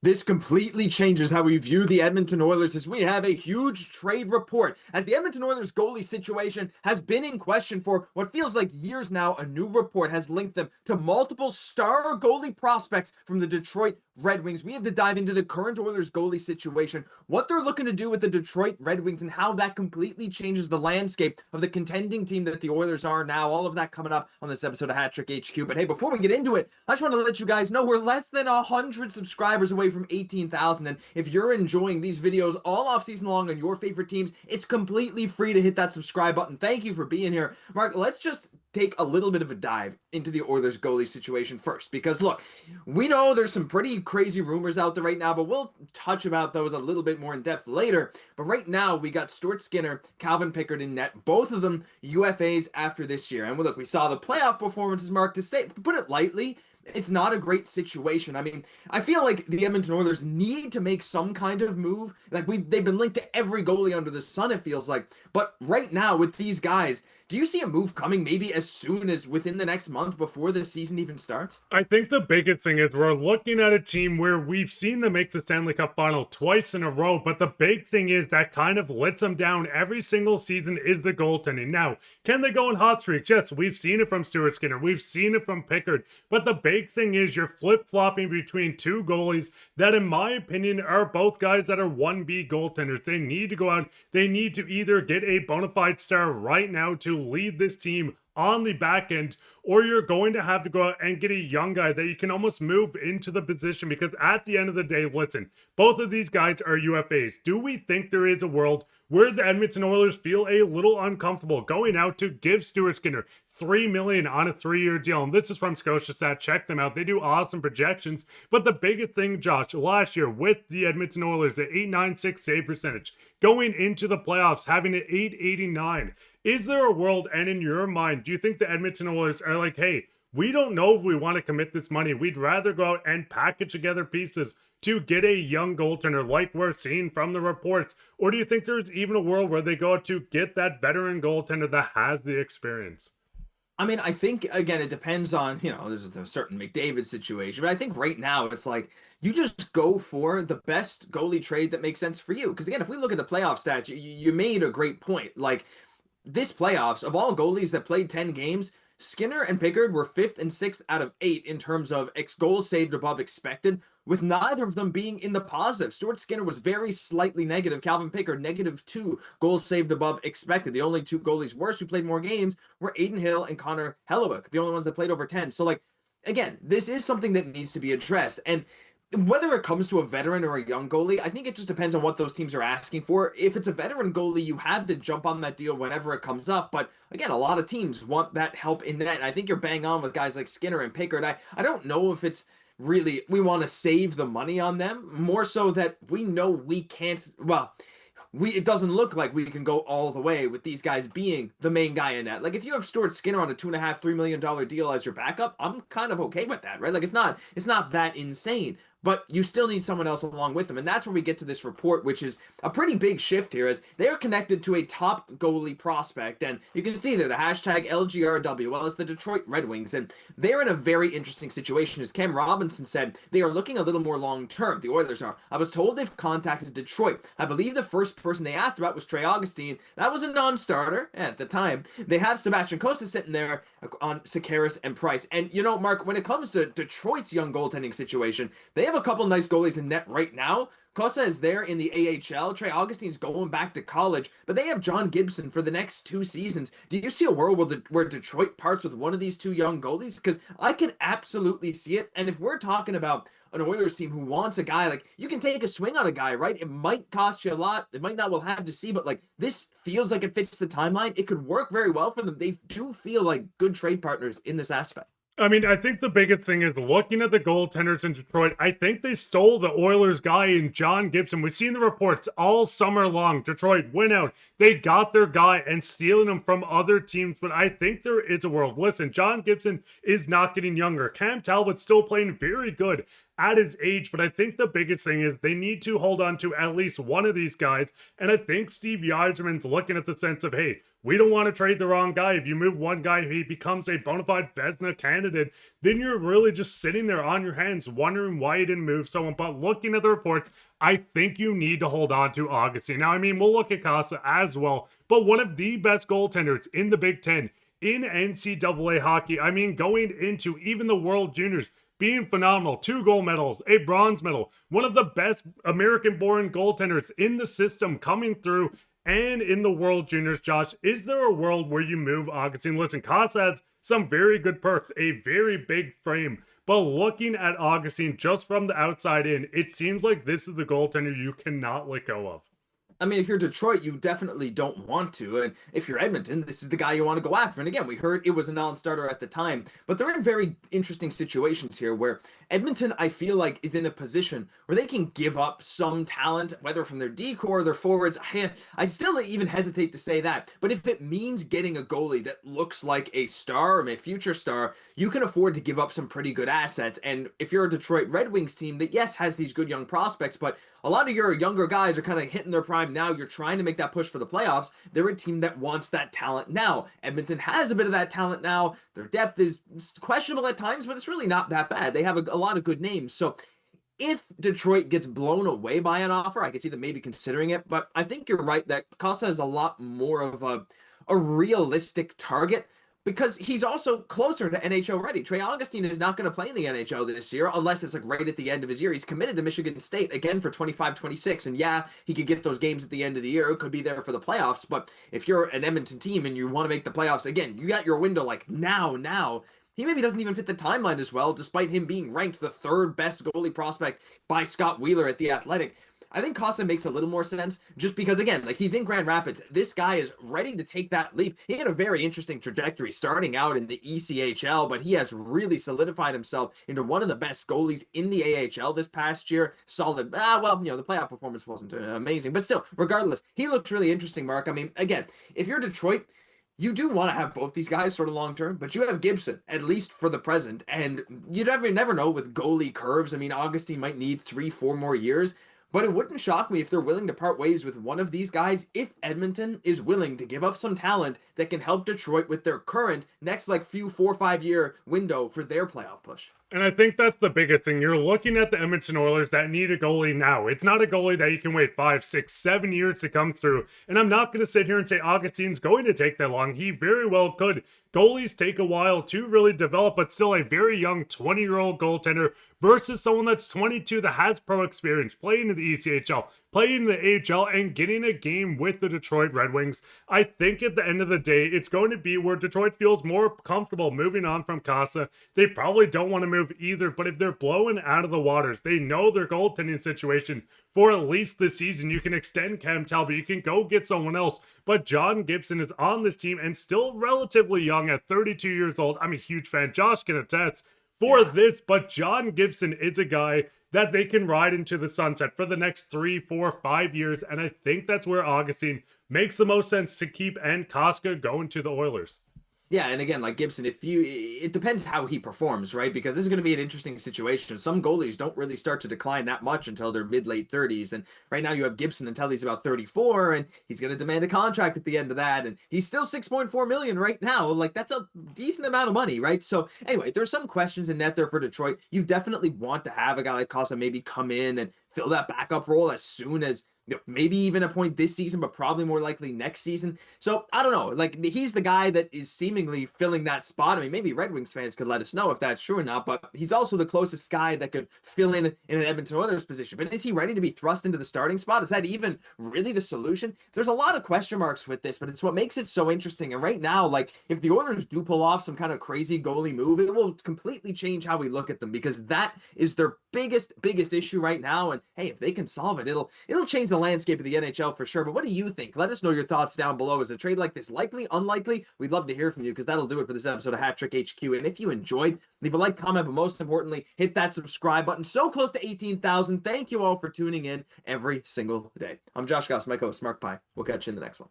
This completely changes how we view the Edmonton Oilers as we have a huge trade report. As the Edmonton Oilers goalie situation has been in question for what feels like years now, a new report has linked them to multiple star goalie prospects from the Detroit Red Wings. We have to dive into the current Oilers goalie situation, what they're looking to do with the Detroit Red Wings, and how that completely changes the landscape of the contending team that the Oilers are now. All of that coming up on this episode of Hat Trick HQ. But hey, before we get into it, I just want to let you guys know we're less than 100 subscribers away from 18,000. And if you're enjoying these videos all off season long on your favorite teams, it's completely free to hit that subscribe button. Thank you for being here. Mark, let's just take a little bit of a dive into the Oilers goalie situation first, because look, we know there's some pretty crazy rumors out there right now, but we'll touch about those a little bit more in depth later. But right now we got Stuart Skinner, Calvin Pickard in net, both of them UFAs after this year. And look, we saw the playoff performances, Mark, to put it lightly, it's not a great situation. I mean, I feel like the Edmonton Oilers need to make some kind of move. Like they've been linked to every goalie under the sun, it feels like. But right now with these guys, do you see a move coming maybe as soon as within the next month before the season even starts? I think the biggest thing is we're looking at a team where we've seen them make the Stanley Cup final twice in a row, but the big thing is that kind of lets them down every single season is the goaltending. Now, can they go on hot streaks? Yes, we've seen it from Stuart Skinner. We've seen it from Pickard. But the big thing is you're flip-flopping between two goalies that, in my opinion, are both guys that are 1B goaltenders. They need to go out. They need to either get a bona fide star right now to lead this team on the back end, or you're going to have to go out and get a young guy that you can almost move into the position, because at the end of the day, listen, both of these guys are UFAs. Do we think there is a world where the Edmonton Oilers feel a little uncomfortable going out to give Stuart Skinner $3 million on a 3-year deal? And this is from Scotiastat. Check them out. They do awesome projections. But the biggest thing, Josh, last year with the Edmonton Oilers, the .896 save percentage, going into the playoffs, having an .889. Is there a world, and in your mind, do you think the Edmonton Oilers are like, hey, we don't know if we want to commit this money. We'd rather go out and package together pieces to get a young goaltender like we're seeing from the reports? Or do you think there's even a world where they go out to get that veteran goaltender that has the experience? I mean, I think, again, it depends on, there's a certain McDavid situation, but I think right now it's like you just go for the best goalie trade that makes sense for you. Because again, if we look at the playoff stats, you made a great point. Like, this playoffs, of all goalies that played 10 games, Skinner and Pickard were 5th and 6th out of 8 in terms of goals saved above expected, with neither of them being in the positive. Stuart Skinner was very slightly negative. Calvin Pickard, -2 goals saved above expected. The only two goalies worse who played more games were Aiden Hill and Connor Hellebuck, the only ones that played over 10. So, like, again, this is something that needs to be addressed. And whether it comes to a veteran or a young goalie, I think it just depends on what those teams are asking for. If it's a veteran goalie, you have to jump on that deal whenever it comes up. But again, a lot of teams want that help in net. And I think you're bang on with guys like Skinner and Pickard. I don't know if it's really we want to save the money on them, more so that we know we can't, well, it doesn't look like we can go all the way with these guys being the main guy in net. Like, if you have Stuart Skinner on a $2.5, $3 million deal as your backup, I'm kind of okay with that, right? Like, it's not that insane. But you still need someone else along with them. And that's where we get to this report, which is a pretty big shift here, as they are connected to a top goalie prospect. And you can see there the hashtag LGRW. Well, it's the Detroit Red Wings. And they're in a very interesting situation. As Cam Robinson said, they are looking a little more long-term. The Oilers are. I was told they've contacted Detroit. I believe the first person they asked about was Trey Augustine. That was a non-starter at the time. They have Sebastian Cossa sitting there on Sakaris and Price. And, Mark, when it comes to Detroit's young goaltending situation, they have a couple nice goalies in net right now. Cossa is there in the AHL. Trey Augustine's going back to college, but they have John Gibson for the next 2 seasons. Do you see a world where Detroit parts with one of these two young goalies? Because I can absolutely see it. And if we're talking about an Oilers team who wants a guy, like, you can take a swing on a guy, right? It might cost you a lot. It might not. We'll have to see. But, like, this feels like it fits the timeline. It could work very well for them. They do feel like good trade partners in this aspect. I mean, I think the biggest thing is looking at the goaltenders in Detroit. I think they stole the Oilers guy in John Gibson. We've seen the reports all summer long. Detroit went out. They got their guy and stealing him from other teams. But I think there is a world. Listen, John Gibson is not getting younger. Cam Talbot's still playing very good at his age. But I think the biggest thing is they need to hold on to at least one of these guys. And I think Steve Yzerman's looking at the sense of, hey, we don't want to trade the wrong guy. If you move one guy, he becomes a bona fide Vezina candidate, then you're really just sitting there on your hands wondering why you didn't move someone. But looking at the reports, I think you need to hold on to Augustine. Now, I mean, we'll look at Cossa as well, but one of the best goaltenders in the Big Ten in NCAA hockey. I mean, going into even the World Juniors, being phenomenal, 2 gold medals, a bronze medal, one of the best American-born goaltenders in the system coming through. And in the World Juniors, Josh, is there a world where you move Augustine? Listen, Cossa has some very good perks, a very big frame. But looking at Augustine just from the outside in, it seems like this is the goaltender you cannot let go of. I mean, if you're Detroit, you definitely don't want to. And if you're Edmonton, this is the guy you want to go after. And again, we heard it was a non-starter at the time, but they're in very interesting situations here where Edmonton, I feel like, is in a position where they can give up some talent, whether from their decor or their forwards. I still even hesitate to say that. But if it means getting a goalie that looks like a star or a future star, you can afford to give up some pretty good assets. And if you're a Detroit Red Wings team that, yes, has these good young prospects, but a lot of your younger guys are kind of hitting their prime now. You're trying to make that push for the playoffs. They're a team that wants that talent now. Edmonton has a bit of that talent now. Their depth is questionable at times, but it's really not that bad. They have a lot of good names. So if Detroit gets blown away by an offer, I could see them maybe considering it. But I think you're right that Cossa is a lot more of a realistic target, because he's also closer to NHL ready. Trey Augustine is not going to play in the NHL this year unless it's like right at the end of his year. He's committed to Michigan State again for 25-26. And yeah, he could get those games at the end of the year. It could be there for the playoffs. But if you're an Edmonton team and you want to make the playoffs, again, you got your window like now. He maybe doesn't even fit the timeline as well, despite him being ranked the 3rd best goalie prospect by Scott Wheeler at The Athletic. I think Cossa makes a little more sense just because, again, like, he's in Grand Rapids. This guy is ready to take that leap. He had a very interesting trajectory starting out in the ECHL, but he has really solidified himself into one of the best goalies in the AHL this past year. Solid. The playoff performance wasn't amazing, but still, regardless, he looks really interesting, Mark. I mean, again, if you're Detroit, you do want to have both these guys sort of long term, but you have Gibson, at least for the present, and you never know with goalie curves. I mean, Augustine might need 3-4 more years. But it wouldn't shock me if they're willing to part ways with one of these guys if Edmonton is willing to give up some talent that can help Detroit with their current next 4-5 year window for their playoff push. And I think that's the biggest thing. You're looking at the Edmonton Oilers that need a goalie now. It's not a goalie that you can wait 5, 6, 7 years to come through. And I'm not going to sit here and say Augustine's going to take that long. He very well could. Goalies take a while to really develop, but still a very young 20-year-old goaltender versus someone that's 22 that has pro experience, playing in the ECHL, playing in the AHL, and getting a game with the Detroit Red Wings. I think at the end of the day, it's going to be where Detroit feels more comfortable moving on from Cossa. They probably don't want to move either, but if they're blowing out of the waters, they know their goaltending situation for at least this season. You can extend Cam Talbot, you can go get someone else, but John Gibson is on this team and still relatively young at 32 years old. I'm a huge fan. Josh can attest for this, but John Gibson is a guy that they can ride into the sunset for the next 3, 4, 5 years, and I think that's where Augustine makes the most sense to keep, and Koska going to the Oilers. Yeah, and again, like Gibson, it depends how he performs, right? Because this is going to be an interesting situation. Some goalies don't really start to decline that much until their mid-late 30s. And right now you have Gibson until he's about 34, and he's going to demand a contract at the end of that. And he's still $6.4 million right now. Like, that's a decent amount of money, right? So anyway, there's some questions in net there for Detroit. You definitely want to have a guy like Cossa maybe come in and fill that backup role as soon as, maybe even a point this season, but probably more likely next season. So I don't know. Like, he's the guy that is seemingly filling that spot. I mean, maybe Red Wings fans could let us know if that's true or not, but he's also the closest guy that could fill in an Edmonton Oilers position. But is he ready to be thrust into the starting spot? Is that even really the solution? There's a lot of question marks with this, but it's what makes it so interesting. And right now, like, if the Oilers do pull off some kind of crazy goalie move, it will completely change how we look at them, because that is their biggest issue right now. And hey, if they can solve it, it'll change the landscape of the NHL for sure. But what do you think? Let us know your thoughts down below. Is a trade like this likely, unlikely? We'd love to hear from you, because that'll do it for this episode of Hat Trick HQ. And if you enjoyed, leave a like, comment, but most importantly, hit that subscribe button. So close to 18,000. Thank you all for tuning in every single day. I'm Josh Gosse, my co-host Mark Pye. We'll catch you in the next one.